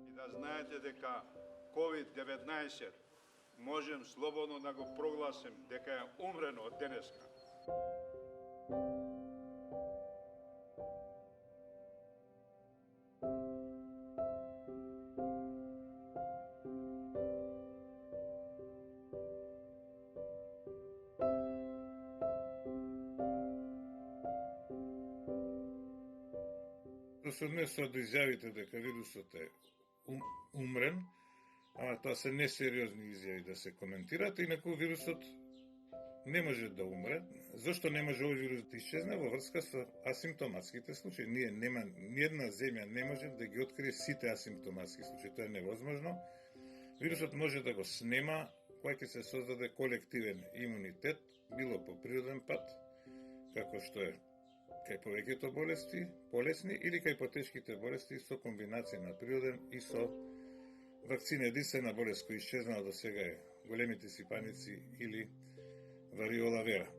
И да знаете дека COVID-19 можем слободно да го прогласим дека е умрено од денеска. Се однесува од изјавите дека вирусот е умрен, ама тоа се несериозни изјави да се коментираат, инаку вирусот не може да умре. Зошто не може овој вирус да исчезне? Во врска со асимптоматските случаи. Ниедна земја не може да ги открие сите асимптоматски случаи. Тоа е невозможно. Вирусот може да го снема кога ќе се создаде колективен имунитет, било по природен пат, како што е кај повеќето болесни или кај потешките болести со комбинација на природен и со вакцина. Единствена болест која исчезнала до сега е големите сипаници или вариола вера.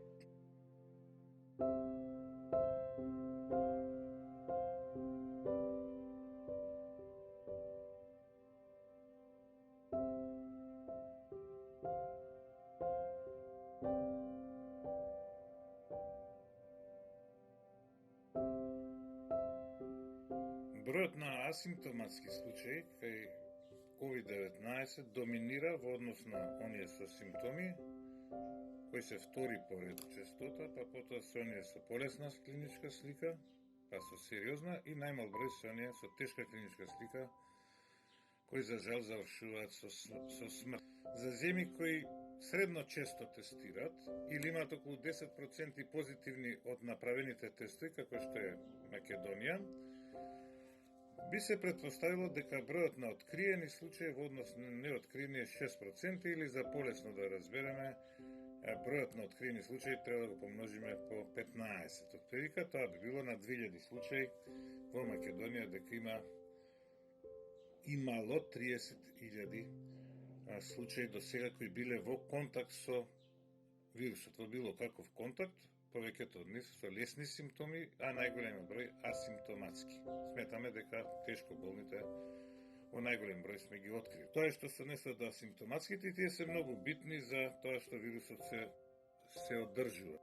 Бројот на асимптоматски случаи кај COVID-19 доминира во однос на оние со симптоми, кои се втори по ред честота, па потоа се оние со полесна клиничка слика, па со сериозна и најмал број се оние со тешка клиничка слика, кои за жал завршуваат со смрт. За земји кои средно често тестираат или имаат околу 10% позитивни од направените тестови, како што е Македонија, би се претпоставило дека бројот на откриени случаи во однос на неоткриени е 6% или за полесно да разбереме, бројот на откриени случаи треба да го помножиме по 15. Отприлика тоа би било на 2000 случаи во Македонија дека имало 30.000 случаи до сега кои биле во контакт со вирусот, во било каков контакт, повеќето од нив со лесни симптоми, а најголемиот број асимптоматски. Сметаме дека тешко болните во најголем број сме ги открили. Тоа што се однесува до асимптоматските, тие се многу битни за тоа што вирусот се одржува.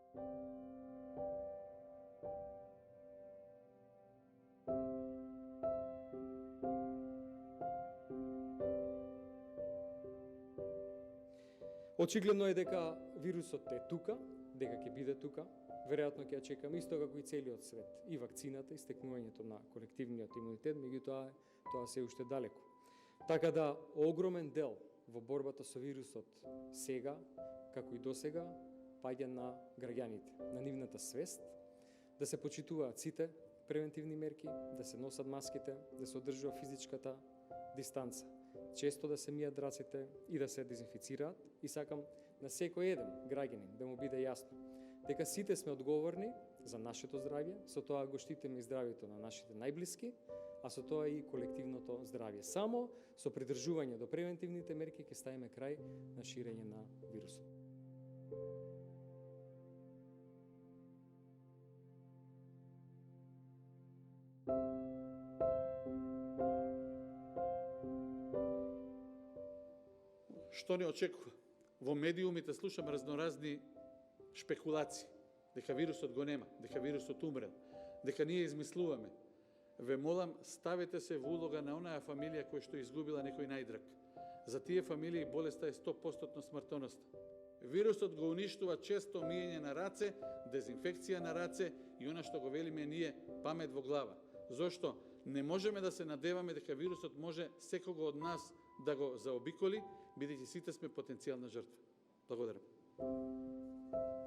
Очигледно е дека вирусот е тука, дека ќе биде тука, веројатно ќе ја чекаме исто како и целиот свет, и вакцината, и стекнувањето на колективниот имунитет, меѓутоа тоа се уште далеку. Така да огромен дел во борбата со вирусот сега, како и досега, паѓа на граѓаните, на нивната свест, да се почитуваат сите превентивни мерки, да се носат маските, да се одржува физичката дистанца, често да се мијат рацете и да се дезинфицираат, и сакам на секој еден граѓанин да му биде јасно дека сите сме одговорни за нашето здравје, со тоа го штитиме и здравјето на нашите најблиски, а со тоа и колективното здравје. Само со придржување до превентивните мерки ќе ставиме крај на ширење на вирусот. Што не очекува? Во медиумите слушам разноразни шпекулации, дека вирусот го нема, дека вирусот умрел, дека ние измислуваме. Ве молам, ставете се во улога на онаа фамилија која што изгубила некој најдраг. За тие фамилии болеста е 100% смртоносна. Вирусот го уништува често миење на раце, дезинфекција на раце и она што го велиме ние памет во глава. Зошто? Не можеме да се надеваме дека вирусот може секого од нас да го заобиколи, бидејќи сите сме потенцијална жртва. Благодарам.